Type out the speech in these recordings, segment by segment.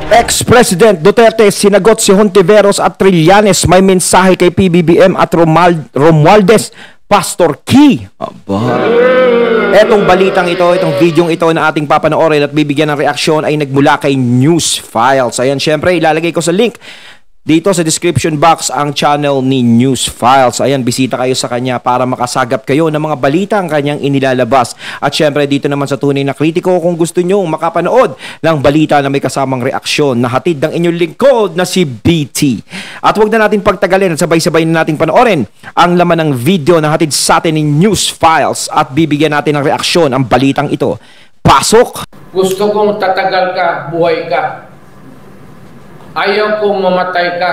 Ex-President Duterte sinagot si Hontiveros at Trillanes. May mensahe kay PBBM at Romualdez, Pastor Key. Aba. Etong balitang ito, itong videong ito na ating papanoorin at bibigyan ng reaksyon ay nagmula kay News Files. Ayan, syempre ilalagay ko sa link dito sa description box ang channel ni News Files. Ayan, bisita kayo sa kanya para makasagap kayo ng mga balita ang kanyang inilalabas. At syempre dito naman sa Tunay na Kritiko, kung gusto nyo makapanood ng balita na may kasamang reaksyon na hatid ng inyong lingkod na si BT. At huwag na natin pagtagalin at sabay-sabay na natin panoorin ang laman ng video na hatid sa atin ni News Files at bibigyan natin ng reaksyon ang balitang ito. Pasok! Gusto kong tatagal ka, buhay ka. Ayaw kong mamatay ka.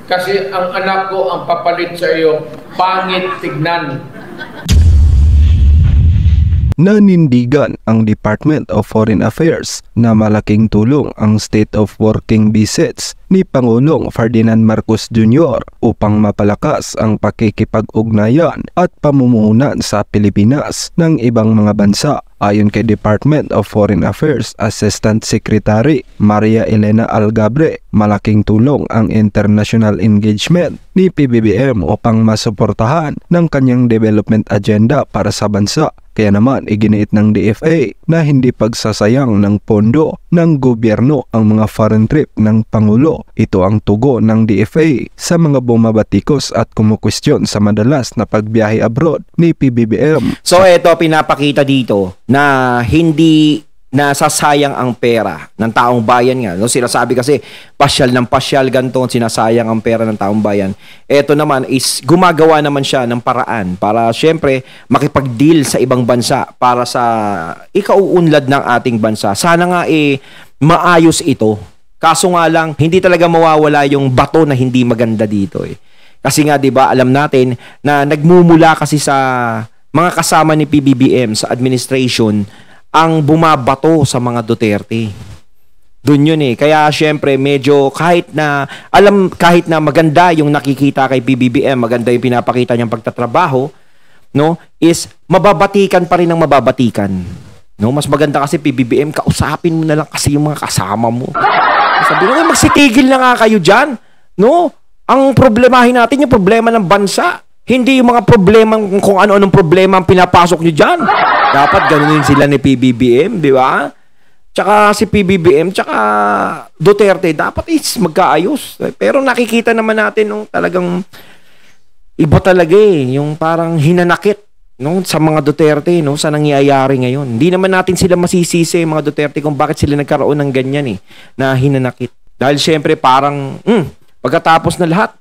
Kasi ang anak ko ang papalit sa iyo, pangit tignan. Nanindigan ang Department of Foreign Affairs na malaking tulong ang state of working visits ni Pangulong Ferdinand Marcos Jr. upang mapalakas ang pakikipag-ugnayan at pamumuhunan sa Pilipinas ng ibang mga bansa. Ayon kay Department of Foreign Affairs Assistant Secretary Maria Elena Algabre, malaking tulong ang international engagement ni PBBM upang masuportahan ng kanyang development agenda para sa bansa. Kaya naman iginiit ng DFA na hindi pagsasayang ng pondo ng gobyerno ang mga foreign trip ng Pangulo. Ito ang tugon ng DFA sa mga bumabatikos at kumukwestiyon sa madalas na pagbiyahe abroad ni PBBM. So ito pinapakita dito na hindi nasasayang ang pera ng taong bayan nga. No, sinasabi kasi pasyal ng pasyal ganito, sinasayang ang pera ng taong bayan. Ito naman is gumagawa naman siya ng paraan para syempre makipag-deal sa ibang bansa para sa ikauunlad ng ating bansa. Sana nga maayos ito. Kaso nga lang hindi talaga mawawala yung bato na hindi maganda dito Kasi nga 'di ba, alam natin na nagmumula kasi sa mga kasama ni PBBM sa administration ang bumabato sa mga Duterte. Doon yun Kaya syempre medyo kahit na maganda yung nakikita kay PBBM, maganda yung pinapakita niyang pagtatrabaho, no, is mababatikan pa rin ang mababatikan. No, mas maganda kasi PBBM, kausapin mo na lang kasi yung mga kasama mo. Sabi mo, magsitigil na nga kayo diyan. No? Ang problemahin natin yung problema ng bansa. Hindi yung mga problema, kung ano-anong problema ang pinapasok nyo dyan. Dapat ganunin sila ni PBBM, di ba? Tsaka si PBBM, tsaka Duterte, dapat magkaayos. Pero nakikita naman natin nung talagang iba talaga yung parang hinanakit sa mga Duterte, sa nangyayari ngayon. Hindi naman natin sila masisisi, mga Duterte, kung bakit sila nagkaroon ng ganyan na hinanakit. Dahil syempre parang, pagkatapos na lahat,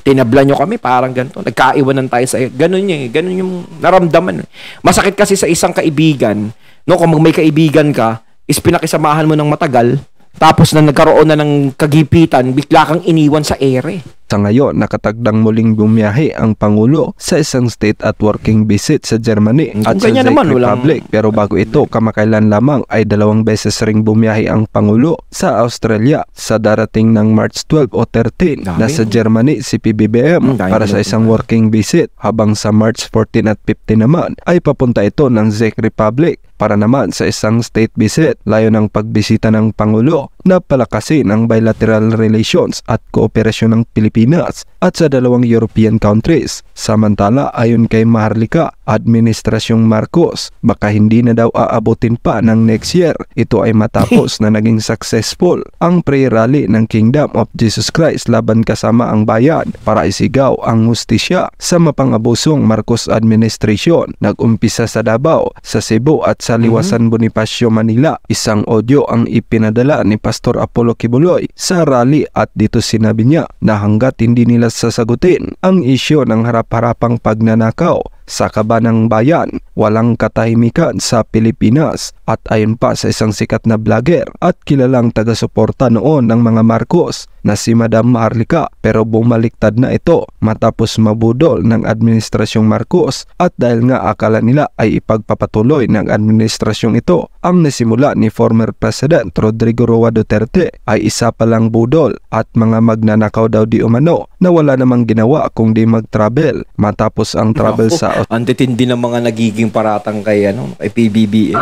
tinabla nyo kami, parang ganito. Nagkaiwanan tayo sa ganun ganun yung naramdaman. Masakit kasi sa isang kaibigan, kung may kaibigan ka, is pinakisamahan mo ng matagal, tapos na nagkaroon na ng kagipitan, bigla kang iniwan sa ere. Sa ngayon, nakatagdang muling bumiyahe ang Pangulo sa isang state at working visit sa Germany at sa Czech Republic. Pero bago ito, kamakailan lamang ay 2 beses ring bumiyahe ang Pangulo sa Australia sa darating ng March 12 o 13. Nasa Germany si PBBM para sa isang working visit, habang sa March 14 at 15 naman ay papunta ito ng Czech Republic para naman sa isang state visit. Layo ng pagbisita ng Pangulo na palakasin ang bilateral relations at kooperasyon ng Pilipinas at sa 2 European countries. Samantala, ayon kay Maharlika, Administrasyong Marcos, baka hindi na daw aabutin pa ng next year. Ito ay matapos na naging successful ang prayer rally ng Kingdom of Jesus Christ laban kasama ang bayan para isigaw ang hustisya sa mapang-abusong Marcos administration. Nag-umpisa sa Davao, sa Cebu at sa Liwasan Bonifacio, Manila. Isang audio ang ipinadala ni Pastor Apollo Kibuloy sa rally at dito sinabi niya na hanggat hindi nila sasagutin ang isyu ng harap-harapang pagnanakaw sa kabanang bayan, walang katahimikan sa Pilipinas. At ayon pa sa isang sikat na vlogger at kilalang taga-suporta noon ng mga Marcos na si Madam Maharlika, pero bumaliktad na ito matapos mabudol ng Administrasyong Marcos at dahil nga akala nila ay ipagpapatuloy ng administrasyong ito ang nasimula ni former President Rodrigo Roa Duterte ay isa palang budol at mga magnanakaw daw di umano na wala namang ginawa kung di mag-travel matapos ang travel sa ang titindi ng mga nagiging paratang kay PBBM.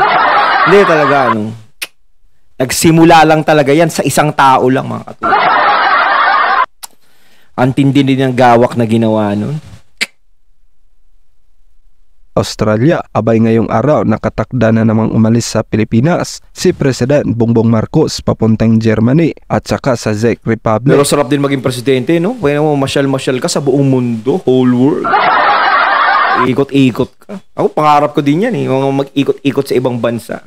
Hindi talaga Nagsimula lang talaga yan sa isang tao lang, mga katulad. Antindi din ang gawak na ginawa nun. Australia, abay ngayong araw nakatakda na namang umalis sa Pilipinas si President Bongbong Marcos papuntang Germany at saka sa Czech Republic. Pero sarap din maging presidente, no? Kaya mo masyal-masyal ka sa buong mundo, whole world. Ikot-ikot ka. Ako, pangarap ko din yan, mag-ikot-ikot sa ibang bansa.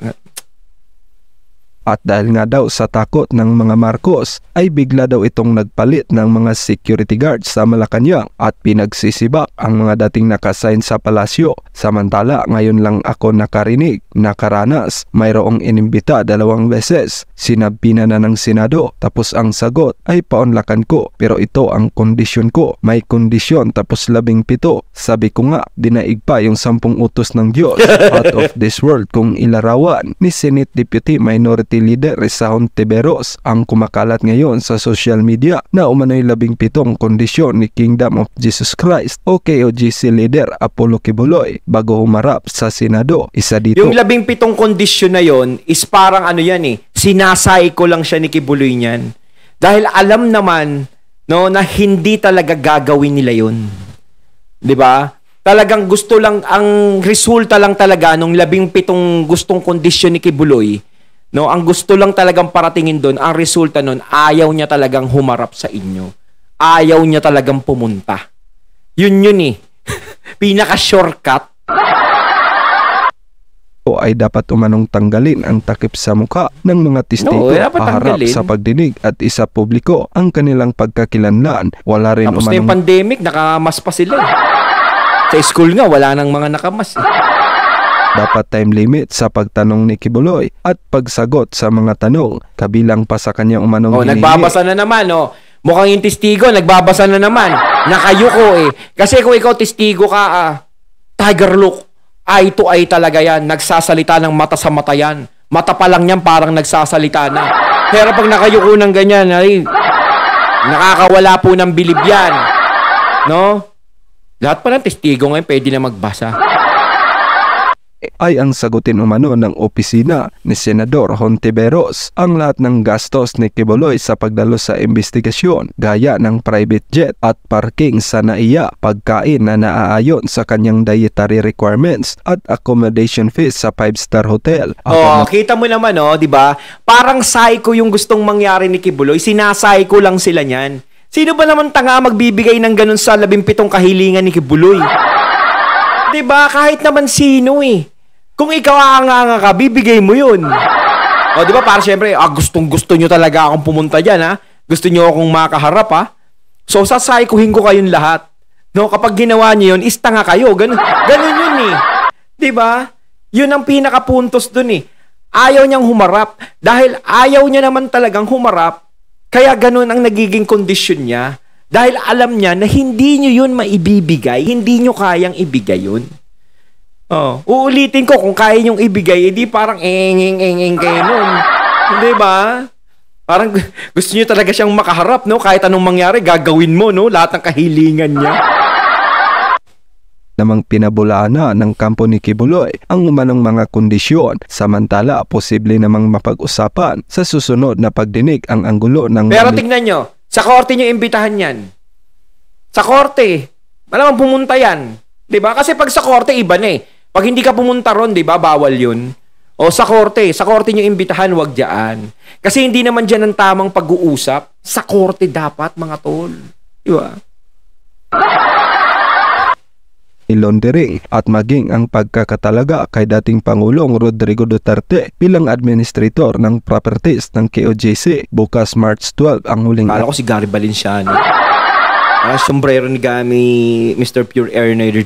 At dahil nga daw sa takot ng mga Marcos, ay bigla daw itong nagpalit ng mga security guards sa Malacanang at pinagsisibak ang mga dating nakasign sa palasyo. Samantala, ngayon lang ako nakaranas, mayroong inimbita 2 beses. Sinabi na ng Senado, tapos ang sagot ay paunlakan ko. Pero ito ang kondisyon ko, may kondisyon tapos 17. Sabi ko nga, dinaig pa yung 10 utos ng Diyos. Out of this world kung ilarawan ni Senate Deputy Minority Leader Risa Hontiveros ang kumakalat ngayon sa social media na umano'y 17 kondisyon ni Kingdom of Jesus Christ o KOJC Leader Apollo Kibuloy bago humarap sa Senado. Isa dito. Yung 17 kondisyon na yon is parang ano yan sinasay ko lang siya ni Kibuloy niyan. Dahil alam naman na hindi talaga gagawin nila yun. 'Di ba? Talagang gusto lang, ang resulta lang talaga nung 17 gustong kondisyon ni Kibuloy. No, ang gusto lang talagang paratingin doon, ang resulta noon, ayaw niya talagang humarap sa inyo. Ayaw niya talagang pumunta. Yun pinaka-shortcut. O ay dapat umanong tanggalin ang takip sa mukha ng mga testigo paharap sa pagdinig at isa publiko ang kanilang pagkakilanlan. Wala rin tapos na yung pandemic, nakamas pa sila. Sa school nga, wala nang mga nakamas. Dapat time limit sa pagtanong ni Kibuloy at pagsagot sa mga tanong, kabilang pa sa kanyang umanong hinihingi. Nagbabasa na naman, Mukhang yung testigo, nagbabasa na naman. Nakayuko Kasi kung ikaw testigo ka, tiger look, eye to eye talaga yan. Nagsasalita ng mata sa mata yan. Mata pa lang yan, parang nagsasalita na. Pero pag nakayuko ng ganyan, nakakawala po ng bilib yan. No? Lahat pa ng testigo ngayon pwede na magbasa. Ay ang sagutin umano ng opisina ni Senador Hontiveros ang lahat ng gastos ni Kibuloy sa pagdalo sa investigasyon gaya ng private jet at parking sa NAIA, pagkain na naaayon sa kanyang dietary requirements at accommodation fees sa 5-star hotel. Kita mo naman di ba? Parang psycho yung gustong mangyari ni Kibuloy, sinasayko lang sila niyan. Sino ba naman tanga magbibigay ng ganun sa 17 kahilingan ni Kibuloy? Diba? Kahit naman sino Kung ikaw aanganga ka, bibigay mo yun. Diba? Para syempre, gustong-gusto nyo talaga akong pumunta dyan, Gusto nyo akong makaharap, So, sasaykuhin ko kayong lahat. No? Kapag ginawa nyo yun, istanga kayo. Ganun yun Diba? Yun ang pinakapuntos dun Ayaw niyang humarap. Dahil ayaw niya naman talagang humarap, kaya ganun ang nagiging kondisyon niya. Dahil alam niya na hindi nyo yun maibibigay, hindi nyo kayang ibigay yun. Uulitin ko, kung kaya nyong ibigay, edi parang engeng kayo nun. Hindi ba? Parang gusto nyo talaga siyang makaharap, Kahit anong mangyari, gagawin mo, Lahat ng kahilingan niya. Namang pinabulaan na ng kampo ni Kibuloy ang umanong mga kondisyon, samantala posible namang mapag-usapan sa susunod na pagdinig ang anggulo ng... Pero tingnan nyo, sa korte nyo imbitahan yan. Sa korte, malamang pumunta yan. Diba? Kasi pag sa korte, iba na Pag hindi ka pumunta ron, diba, bawal yun. O sa korte nyo imbitahan, wag dyan. Kasi hindi naman dyan ang tamang pag-uusap. Sa korte dapat, mga tol. Diba? Ilondering at maging ang pagkakatalaga kay dating Pangulong Rodrigo Duterte bilang administrator ng properties ng KOJC bukas March 12 ang huling... Kala ko si Gary Valenciano. Sombrero ni Mr. Pure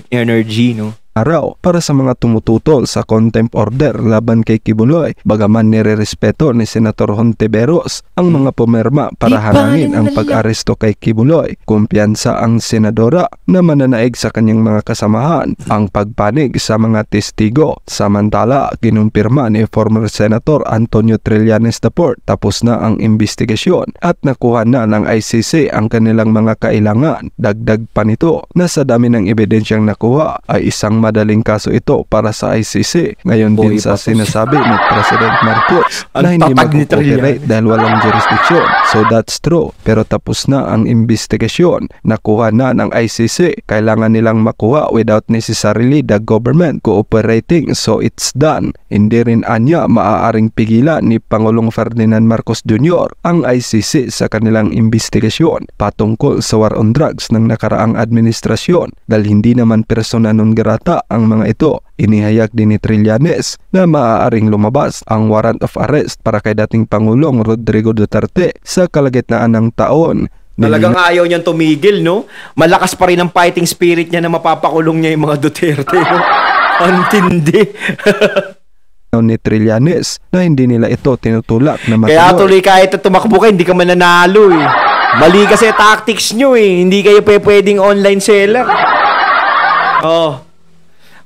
Energy, araw para sa mga tumututol sa contempt order laban kay Kibuloy, bagaman nirerespeto ni Senator Hontiveros ang mga pumirma para harangin ang pag-aresto kay Kibuloy. Kumpiyansa ang senadora na mananaig sa kanyang mga kasamahan ang pagpanig sa mga testigo. Samantala, kinumpirma ni former Senator Antonio Trillanes IV tapos na ang investigasyon at nakuha na ng ICC ang kanilang mga kailangan. Dagdag pa nito na sa dami ng ebidensyang nakuha ay isang madaling kaso ito para sa ICC. Ngayon din sa sinasabi ni President Marcos na hindi mag-cooperate dahil walang jurisdiction. So that's true. Pero tapos na ang investigasyon. Nakuha na ng ICC. Kailangan nilang makuha without necessarily the government cooperating. So it's done. Hindi rin anya maaaring pigilan ni Pangulong Ferdinand Marcos Jr. ang ICC sa kanilang investigasyon patungkol sa war on drugs ng nakaraang administrasyon dahil hindi naman persona non grata ang mga ito. Inihayag din ni Trillanes na maaaring lumabas ang warrant of arrest para kay dating Pangulong Rodrigo Duterte sa kalagitnaan ng taon. Talagang ayaw niyang tumigil, no? Malakas pa rin ang fighting spirit niya na mapapakulong niya yung mga Duterte, no? Antindi. Ni Trillanes na hindi nila ito tinutulak na matuloy. Kaya tuloy kahit tumakbo ka, hindi ka mananalo eh. Mali kasi tactics nyo eh. Hindi kayo pwedeng online seller. Oh.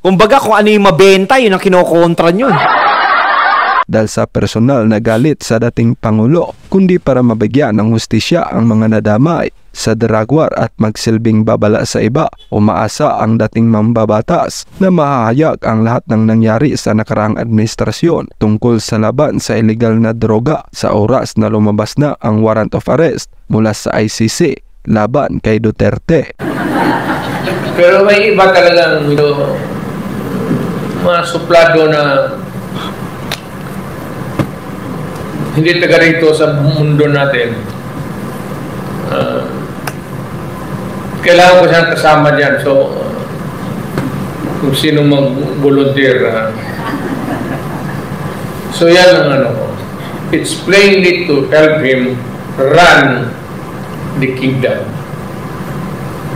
Kumbaga kung ano yung mabenta, yun ang kinokontra nyo. Dahil sa personal na galit sa dating Pangulo, kundi para mabigyan ng hustisya ang mga nadamay sa drug war at magsilbing babala sa iba. Umaasa ang dating mambabatas na mahahayag ang lahat ng nangyari sa nakaraang administrasyon tungkol sa laban sa illegal na droga sa oras na lumabas na ang warrant of arrest mula sa ICC laban kay Duterte. Pero may iba talagang mga suplado na hindi taga rito sa mundo natin. Kailangan ko siyang kasama dyan. So, kung sino mag-volunteer. So, yan ang ano. It's plainly to help him run the kingdom.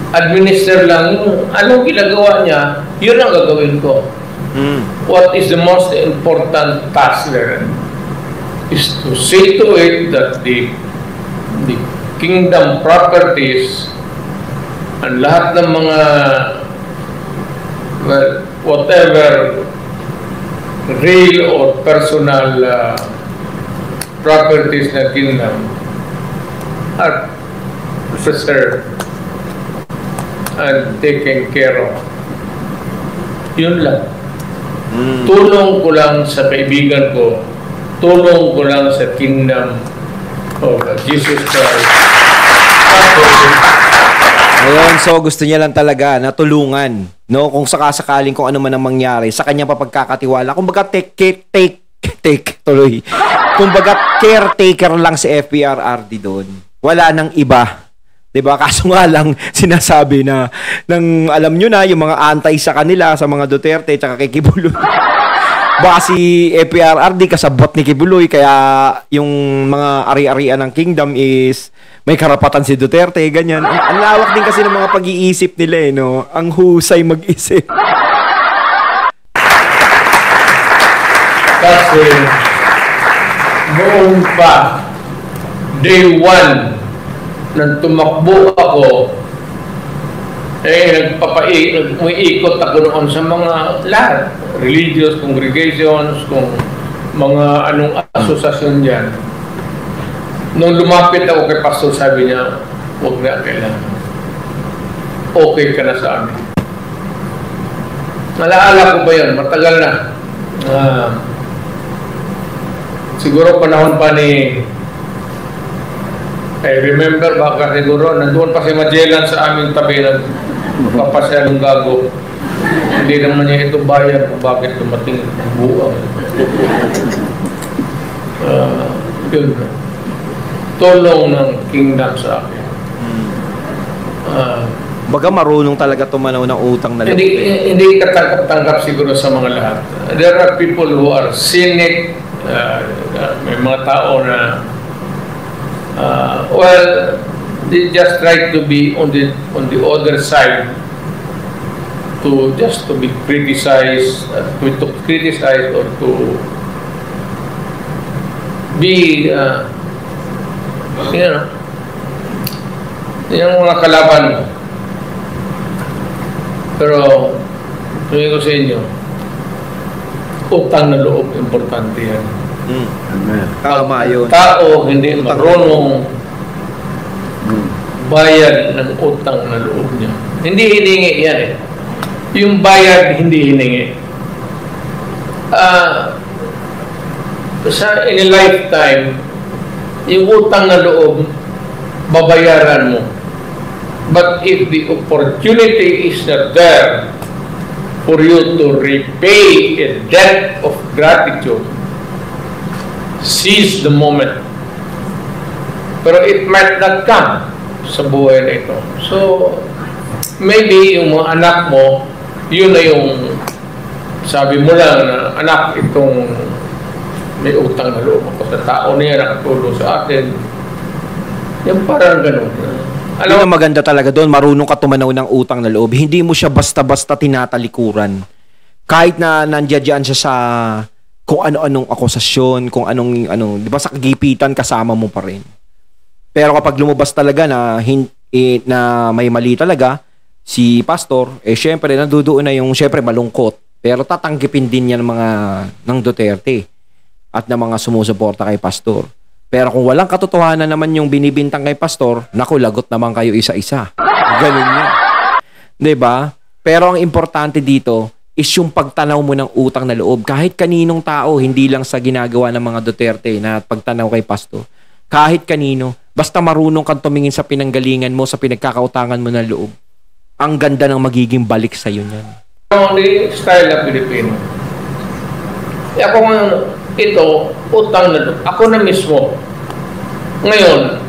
Administer lang yun. Anong ginagawa niya, yun ang gagawin ko. What is the most important task there is to see to it that the kingdom properties ang lahat ng mga whatever real or personal properties na kingdom are preserved and taken care of. Yun lang. Tulong ko lang sa kaibigan ko, tulong ko lang sa kingdom of Jesus Christ. Ayun, so gusto niya lang talaga na tulungan, no? Kung sakasakaling kung ano man ang mangyari sa kanyang papagkakatiwala. Kumbaga tuloy. Kumbaga caretaker lang si FPRRD doon. Wala nang iba. 'Di ba? Kaso nga lang sinasabi na ng alam niyo na yung mga antay sa kanila sa mga Duterte at kay Kibuloy. Baka si FPRRD kasabot ni Kibuloy kaya yung mga ari-arian ng kingdom is may karapatan si Duterte, ganyan. Ang lawak din kasi ng mga pag-iisip nila eh, no? Ang husay mag-isip. Kasi noon pa, day 1, nang tumakbo ako, umiikot ako noon sa mga lahat, religious congregations, kung mga anong asosasyon dyan. Nung lumapit ako kay pastor, sabi niya, huwag na kailangan. Okay ka na sa amin. Nalaala ko ba yun? Matagal na. Siguro panahon pa ni I remember baka siguro nandoon pa si Magellan sa aming tabi nagpapasya ng gago. Hindi naman niya ito bayan kung bakit dumating buwang. Yun. Tulong ng kingdom sa akin. Baga marunong talaga tumanaw ng utang na loob. Hindi katanggap siguro sa mga lahat. There are people who are cynic. May mga tao na well, they just try to be on the other side to just to be criticized, to criticize or to be yung mga kalaban mo. Pero sabi ko sa inyo, utang na loob, importante yan. Tama yun. Tao hindi marunong bayad ng utang na loob niya. Hindi hiningi yan eh. yung bayad hindi hiningi. In a lifetime, yung utang na loob, babayaran mo. But if the opportunity is not there for you to repay a debt of gratitude, seize the moment. Pero it might not come sa buhay na ito. So, maybe yung mga anak mo, yun na yung sabi mo lang na, anak, itong may utang na loob ako sa tao niya, nakatulong sa atin. Yung parang ganun. Alam mo, maganda talaga doon, marunong ka tumanaw ng utang na loob. Hindi mo siya basta-basta tinatalikuran. Kahit na nandiyan siya sa kung ano-anong akusasyon, kung anong, di ba sa kagipitan, kasama mo pa rin. Pero kapag lumabas talaga na may mali talaga, si pastor, syempre, nandudoon na yung, syempre, malungkot. Pero tatanggipin din yan ng Duterte at ng mga sumusuporta kay pastor. Pero kung walang katotohanan naman yung binibintang kay pastor, naku, lagot naman kayo isa-isa. Ganun yun. Diba? Pero ang importante dito is yung pagtanaw mo ng utang na loob. Kahit kaninong tao, hindi lang sa ginagawa ng mga Duterte na pagtanaw kay pastor. Kahit kanino, basta marunong kang tumingin sa pinanggalingan mo, sa pinagkakautangan mo ng loob, ang ganda ng magiging balik sa'yo niyan. Only style na Pilipino. Ako nga, ito, utang na loob. Ako na mismo. Ngayon,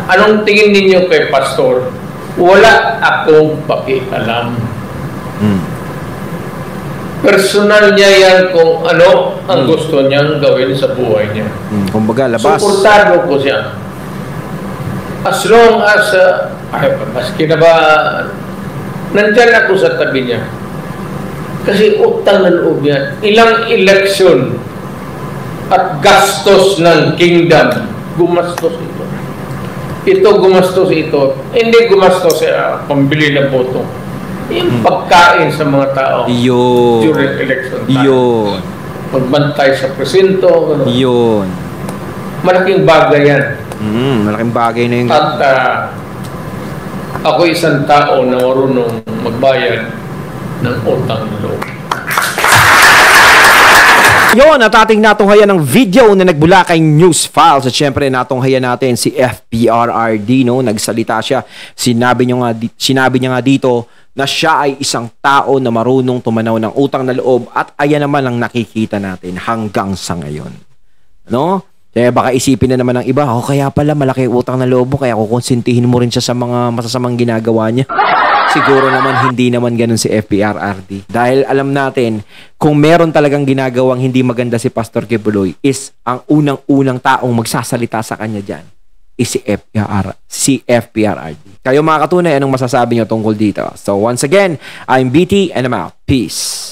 anong tingin ninyo kay pastor? Wala akong pakialam. Personal niya yan kung ano ang gusto niyang gawin sa buhay niya. Kumbaga, labas. Suportado ko siya. As long as, maski na ba, nandyan ako sa tabi niya. Kasi utang na loob yan. Ilang eleksyon at gastos ng kingdom, gumastos ito. Ito gumastos ito. Hindi gumastos sa pambili ng boto. Yung pagkain sa mga tao during election time. Yun. Magbantay sa presinto. Yun. Malaking bagay yan. Malaking bagay na yun. At ako isang tao na marunong magbayad ng utang na loob. Yun, at ating natunghayan ng video na nagbula kay News Files. At syempre, natunghayan natin si FPRRD, no? Nagsalita siya. Sinabi niya nga dito na siya ay isang tao na marunong tumanaw ng utang na loob at ayan naman ang nakikita natin hanggang sa ngayon. No? Kaya baka isipin na naman ng iba, kaya pala malaki utang na loob mo, kaya kukonsintihin mo rin siya sa mga masasamang ginagawa niya. Siguro naman hindi naman ganun si FPRRD. Dahil alam natin, kung meron talagang ginagawang hindi maganda si Pastor Quiboloy, is ang unang-unang taong magsasalita sa kanya dyan is si FPRRD. Kayo mga katunay, anong masasabi nyo tungkol dito? So once again, I'm BT and I'm out. Peace.